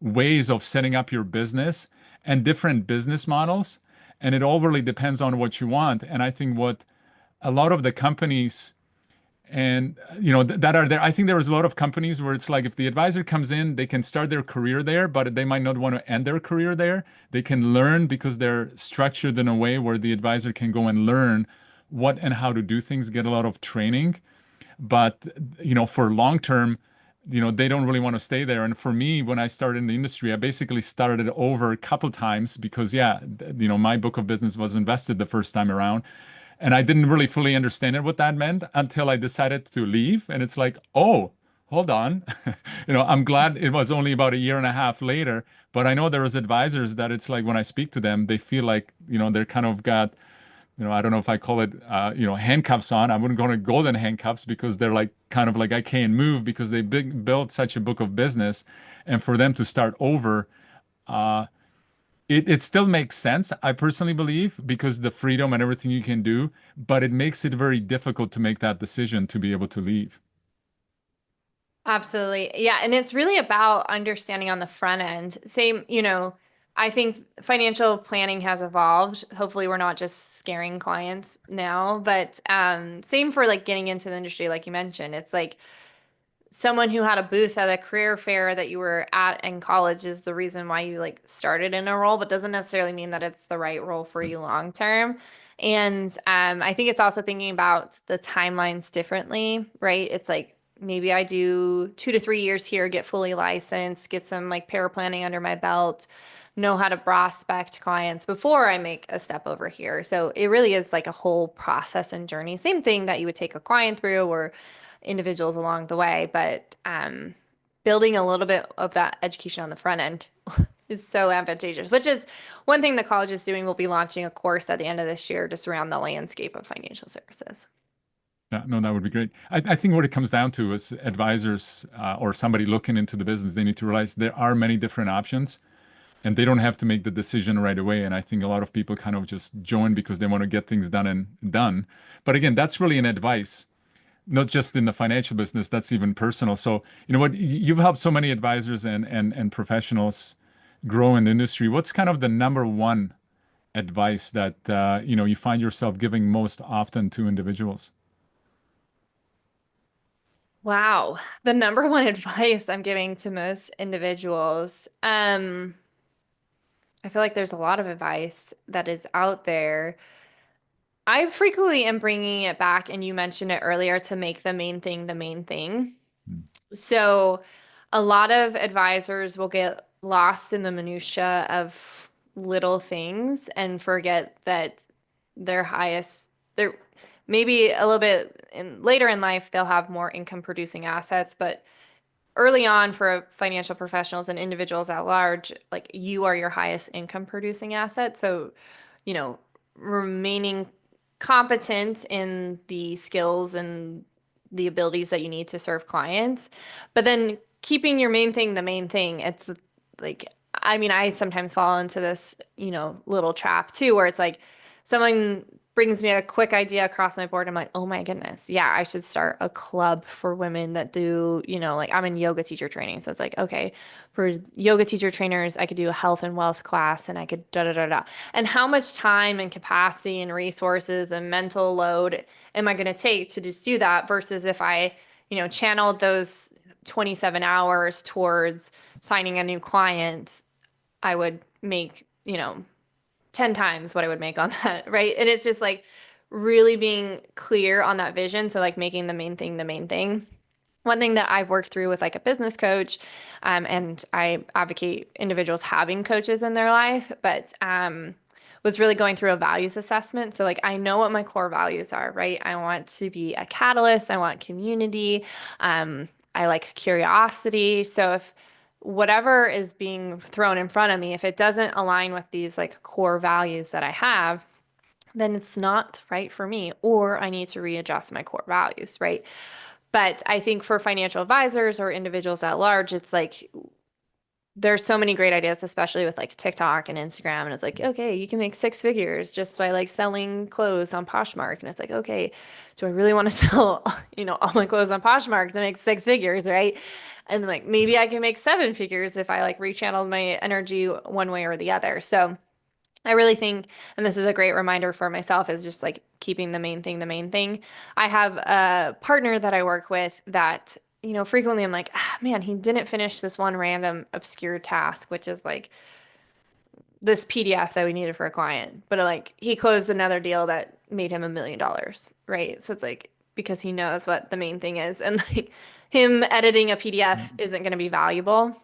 ways of setting up your business and different business models. And it all really depends on what you want. And I think what a lot of the companies and that are there, I think there is a lot of companies where it's like, if the advisor comes in, they can start their career there, but they might not want to end their career there. They can learn because they're structured in a way where the advisor can go and learn what and how to do things, get a lot of training. But for long term, they don't really want to stay there. And for me, when I started in the industry, I basically started over a couple times because, my book of business was invested the first time around. And I didn't really fully understand what that meant until I decided to leave. And it's like, oh, hold on. I'm glad it was only about a year and a half later. But I know there was advisors that it's like when I speak to them, they feel like, they're kind of got, I don't know if I call it, handcuffs on. I wouldn't call it golden handcuffs because they're like kind of like I can't move because they built such a book of business. And for them to start over, it still makes sense, I personally believe, because the freedom and everything you can do, but it makes it very difficult to make that decision to be able to leave. Absolutely. Yeah. And it's really about understanding on the front end. Same, I think financial planning has evolved. Hopefully we're not just scaring clients now, but same for like getting into the industry, like you mentioned. It's like someone who had a booth at a career fair that you were at in college is the reason why you like started in a role, but doesn't necessarily mean that it's the right role for you long term. And I think it's also thinking about the timelines differently, right? It's like maybe I do 2 to 3 years here, get fully licensed, get some like paraplanning under my belt, know how to prospect clients before I make a step over here. So it really is like a whole process and journey. Same thing that you would take a client through or individuals along the way, but building a little bit of that education on the front end is so advantageous, which is one thing the college is doing. We'll be launching a course at the end of this year just around the landscape of financial services. Yeah, no, that would be great. I think what it comes down to is advisors or somebody looking into the business, they need to realize there are many different options and they don't have to make the decision right away. And I think a lot of people kind of just join because they want to get things done and done. But again, that's really an advice, not just in the financial business, that's even personal. So, you know what, you've helped so many advisors and professionals grow in the industry. What's kind of the number one advice that you find yourself giving most often to individuals? Wow. The number one advice I'm giving to most individuals. I feel like there's a lot of advice that is out there. I frequently am bringing it back, and you mentioned it earlier, to make the main thing the main thing. Mm. So a lot of advisors will get lost in the minutia of little things and forget that they're maybe a little bit later in life, they'll have more income producing assets, but early on for financial professionals and individuals at large, like you are your highest income producing asset. So, remaining competent in the skills and the abilities that you need to serve clients, but then keeping your main thing the main thing. It's like, I mean, I sometimes fall into this, little trap too, where it's like someone brings me a quick idea across my board. I'm like, oh my goodness, yeah, I should start a club for women that do, like I'm in yoga teacher training. So it's like, okay, for yoga teacher trainers, I could do a health and wealth class and I could da da da da. And how much time and capacity and resources and mental load am I going to take to just do that versus if I, channeled those 27 hours towards signing a new client, I would make, 10 times what I would make on that, right? And it's just like really being clear on that vision. So like making the main thing the main thing. One thing that I've worked through with like a business coach, and I advocate individuals having coaches in their life, but was really going through a values assessment. So like I know what my core values are, right? I want to be a catalyst. I want community. I like curiosity. So if whatever is being thrown in front of me, if it doesn't align with these like core values that I have, then it's not right for me, or I need to readjust my core values, right? But I think for financial advisors or individuals at large, it's like there's so many great ideas, especially with like TikTok and Instagram. And it's like, okay, you can make six figures just by like selling clothes on Poshmark. And it's like, okay, do I really want to sell, all my clothes on Poshmark to make six figures, right? And like maybe I can make seven figures if I like rechannel my energy one way or the other. So I really think, and this is a great reminder for myself, is just like keeping the main thing the main thing. I have a partner that I work with that frequently I'm like, man, he didn't finish this one random obscure task, which is like this PDF that we needed for a client. But like he closed another deal that made him $1 million, right? So it's like because he knows what the main thing is, and like him editing a PDF isn't going to be valuable.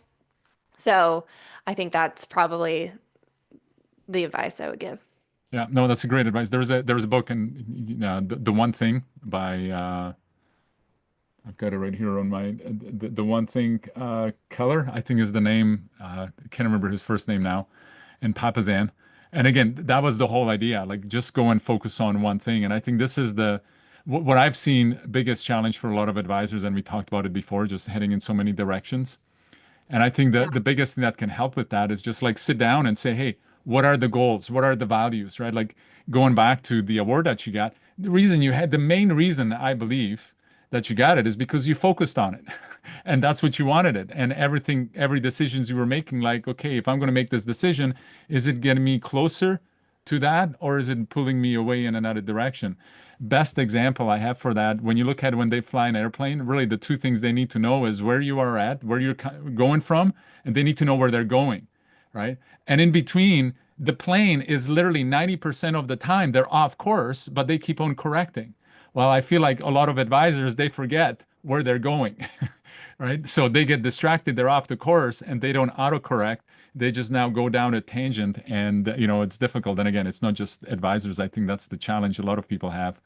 So I think that's probably the advice I would give. Yeah, no, that's a great advice. There was a book, and the One Thing by I've got it right here on my the One Thing, Keller, I think is the name. I can't remember his first name now, and Papazan. And again, that was the whole idea, like just go and focus on one thing. And I think this is what I've seen biggest challenge for a lot of advisors, and we talked about it before, just heading in so many directions. And I think Yeah. the biggest thing that can help with that is just like sit down and say, hey, what are the goals? What are the values, right? Like going back to the award that you got, the main reason I believe that you got it is because you focused on it. And that's what you wanted it. And every decisions you were making, like, okay, if I'm going to make this decision, is it getting me closer to that, or is it pulling me away in another direction? Best example I have for that, when you look at when they fly an airplane, really the two things they need to know is where you are at, where you're going from, and they need to know where they're going, right? And in between, the plane is literally 90% of the time they're off course, but they keep on correcting. Well, I feel like a lot of advisors, they forget where they're going, right? So they get distracted, they're off the course, and they don't autocorrect. They just now go down a tangent, and it's difficult. And again, it's not just advisors. I think that's the challenge a lot of people have.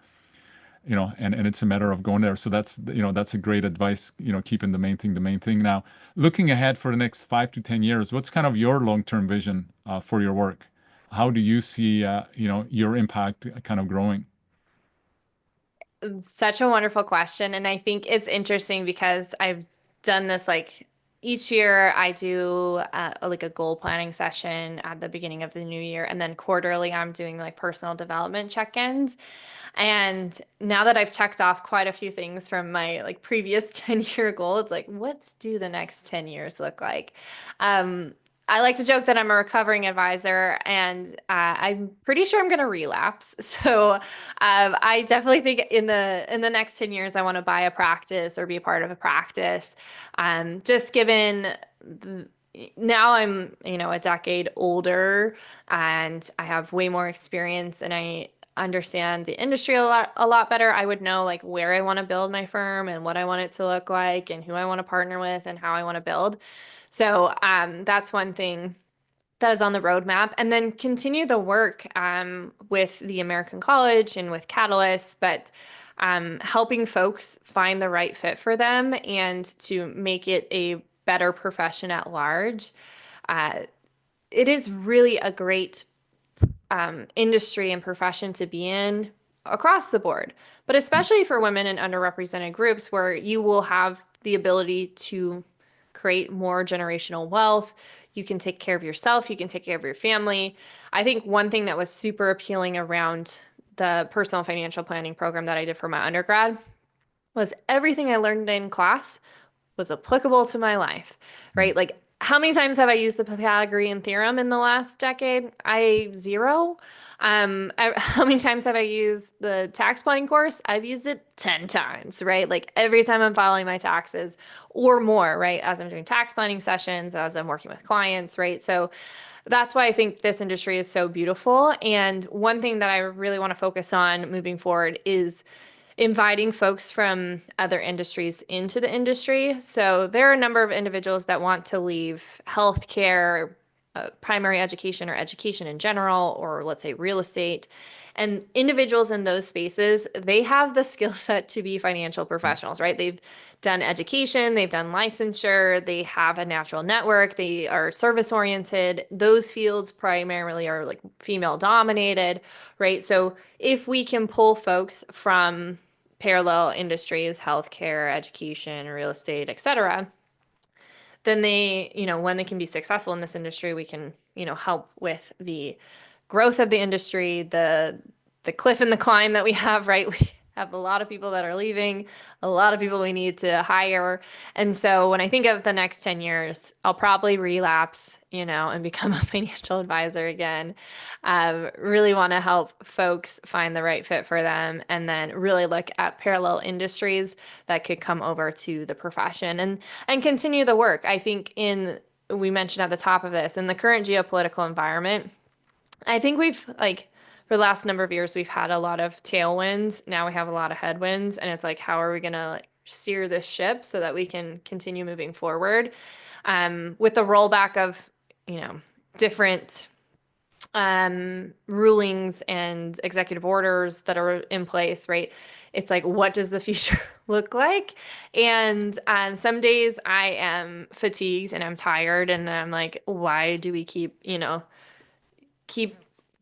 and it's a matter of going there. So that's a great advice, keeping the main thing. Now, looking ahead for the next 5 to 10 years, what's kind of your long-term vision for your work? How do you see, your impact kind of growing? Such a wonderful question. And I think it's interesting because I've done this like each year I do like a goal planning session at the beginning of the new year. And then quarterly, I'm doing like personal development check-ins. And now that I've checked off quite a few things from my like previous 10-year goal, it's like, what do the next 10 years look like? Um, I like to joke that I'm a recovering advisor, and I'm pretty sure I'm going to relapse. So I definitely think in the next 10 years, I want to buy a practice or be a part of a practice. Just given now I'm, a decade older and I have way more experience and I understand the industry a lot better. I would know like where I want to build my firm and what I want it to look like and who I want to partner with and how I want to build. So that's one thing that is on the roadmap. And then continue the work with the American College and with Catalyst, but helping folks find the right fit for them and to make it a better profession at large. Uh, it is really a great industry and profession to be in across the board, but especially for women and underrepresented groups where you will have the ability to create more generational wealth. You can take care of yourself, you can take care of your family. I think one thing that was super appealing around the personal financial planning program that I did for my undergrad was everything I learned in class was applicable to my life, right? Like, how many times have I used the Pythagorean theorem in the last decade? Zero. How many times have I used the tax planning course? I've used it 10 times, right? Like every time I'm filing my taxes or more, right? As I'm doing tax planning sessions, as I'm working with clients, right? So that's why I think this industry is so beautiful. And one thing that I really want to focus on moving forward is inviting folks from other industries into the industry. So there are a number of individuals that want to leave healthcare, primary education or education in general, or let's say real estate. And individuals in those spaces, they have the skill set to be financial professionals, right? They've done education, they've done licensure, they have a natural network, they are service oriented. Those fields primarily are like female dominated, right? So if we can pull folks from parallel industries, healthcare, education, real estate, et cetera, then they, when they can be successful in this industry, we can, help with the growth of the industry, the cliff and the climb that we have, right? We have a lot of people that are leaving, a lot of people we need to hire. And so when I think of the next 10 years, I'll probably relapse, and become a financial advisor again. Really want to help folks find the right fit for them and then really look at parallel industries that could come over to the profession and continue the work. I think we mentioned at the top of this, in the current geopolitical environment, I think we've for the last number of years, we've had a lot of tailwinds. Now we have a lot of headwinds, and it's like, how are we going to steer this ship so that we can continue moving forward? With the rollback of, different rulings and executive orders that are in place, right? It's like, what does the future look like? And some days I am fatigued and I'm tired, and I'm like, why do we keep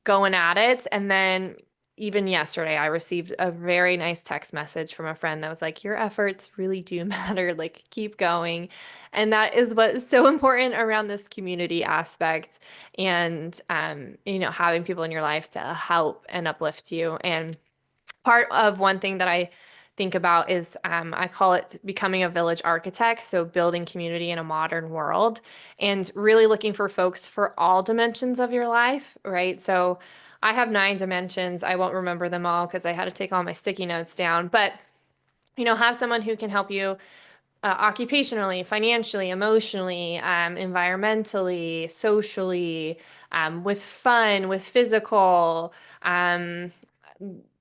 going at it? And then even yesterday, I received a very nice text message from a friend that was like, your efforts really do matter. Like, keep going. And that is what is so important around this community aspect and, having people in your life to help and uplift you. And part of one thing that I think about is I call it becoming a village architect. So building community in a modern world and really looking for folks for all dimensions of your life, right? So I have 9 dimensions. I won't remember them all because I had to take all my sticky notes down, but have someone who can help you occupationally, financially, emotionally, environmentally, socially, with fun, with physical.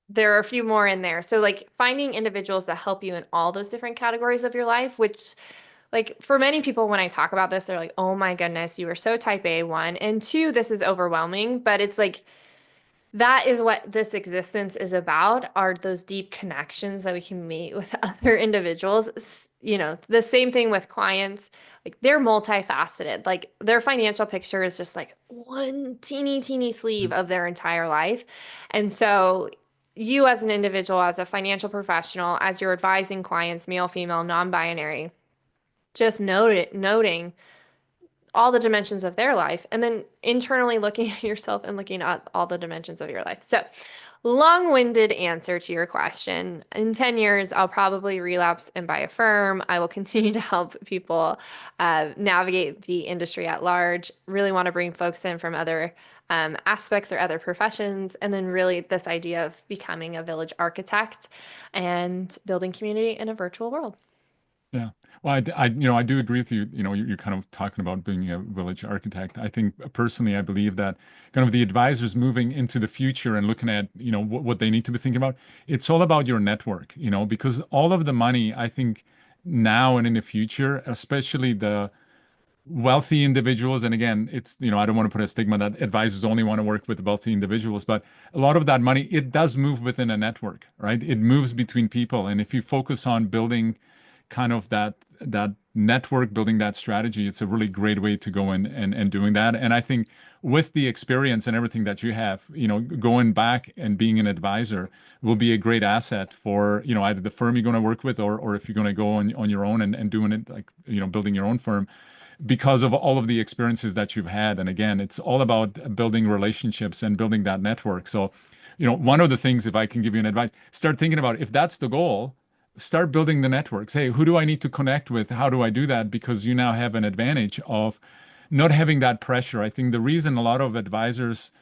There are a few more in there. So like finding individuals that help you in all those different categories of your life, which like for many people, when I talk about this, they're like, oh my goodness, you are so type A, 1. And 2, this is overwhelming. But it's like that is what this existence is about, are those deep connections that we can meet with other individuals. The same thing with clients, like they're multifaceted, like their financial picture is just like one teeny sleeve of their entire life. And so you as an individual, as a financial professional, as you're advising clients, male, female, non-binary, just noting all the dimensions of their life, and then internally looking at yourself and looking at all the dimensions of your life. So, long-winded answer to your question. In 10 years, I'll probably relapse and buy a firm. I will continue to help people navigate the industry at large. Really want to bring folks in from other aspects or other professions. And then really this idea of becoming a village architect and building community in a virtual world. Yeah. Well, I do agree with you. You're kind of talking about being a village architect. I think personally, I believe that kind of the advisors moving into the future and looking at, what they need to be thinking about, it's all about your network, because all of the money, I think now and in the future, especially the wealthy individuals, and again, it's, I don't want to put a stigma that advisors only want to work with wealthy individuals, but a lot of that money, it does move within a network, right? It moves between people. And if you focus on building kind of that network, building that strategy, it's a really great way to go in and doing that. And I think with the experience and everything that you have, going back and being an advisor will be a great asset for, either the firm you're going to work with, or if you're going to go on your own and doing it, like, building your own firm, because of all of the experiences that you've had. And again, it's all about building relationships and building that network. So, one of the things, if I can give you an advice, start thinking about, if that's the goal, start building the network. Say, who do I need to connect with? How do I do that? Because you now have an advantage of not having that pressure. I think the reason a lot of advisors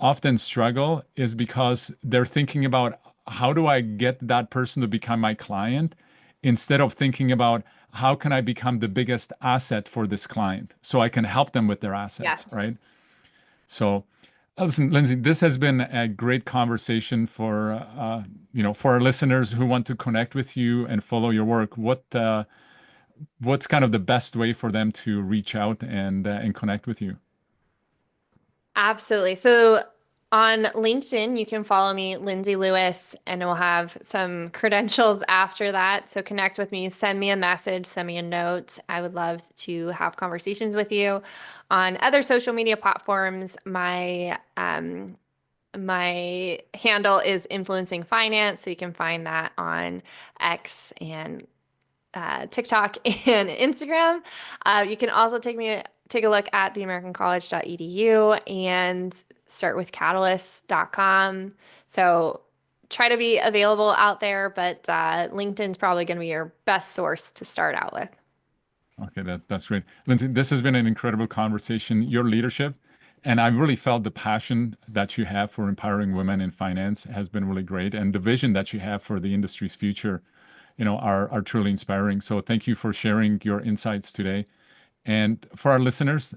often struggle is because they're thinking about, how do I get that person to become my client, instead of thinking about, how can I become the biggest asset for this client so I can help them with their assets, Yes. right? So, listen, Lindsey, this has been a great conversation for our listeners who want to connect with you and follow your work. What's kind of the best way for them to reach out and connect with you? Absolutely. So on LinkedIn, you can follow me, Lindsey Lewis, and we'll have some credentials after that. So connect with me, send me a message, send me a note. I would love to have conversations with you. On other social media platforms, my handle is Influencing Finance, so you can find that on X and TikTok and Instagram. You can also take a look at theamericancollege.edu and start with catalyst.com. So try to be available out there, but LinkedIn's probably going to be your best source to start out with. Okay, that's great. Lindsey, this has been an incredible conversation. Your leadership, and I've really felt the passion that you have for empowering women in finance has been really great. And the vision that you have for the industry's future, are truly inspiring. So thank you for sharing your insights today. And for our listeners,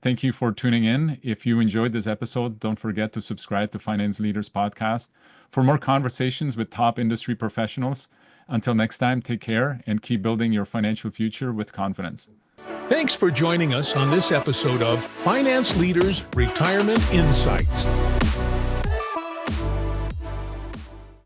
thank you for tuning in. If you enjoyed this episode, don't forget to subscribe to Finance Leaders Podcast for more conversations with top industry professionals. Until next time, take care and keep building your financial future with confidence. Thanks for joining us on this episode of Finance Leaders Retirement Insights.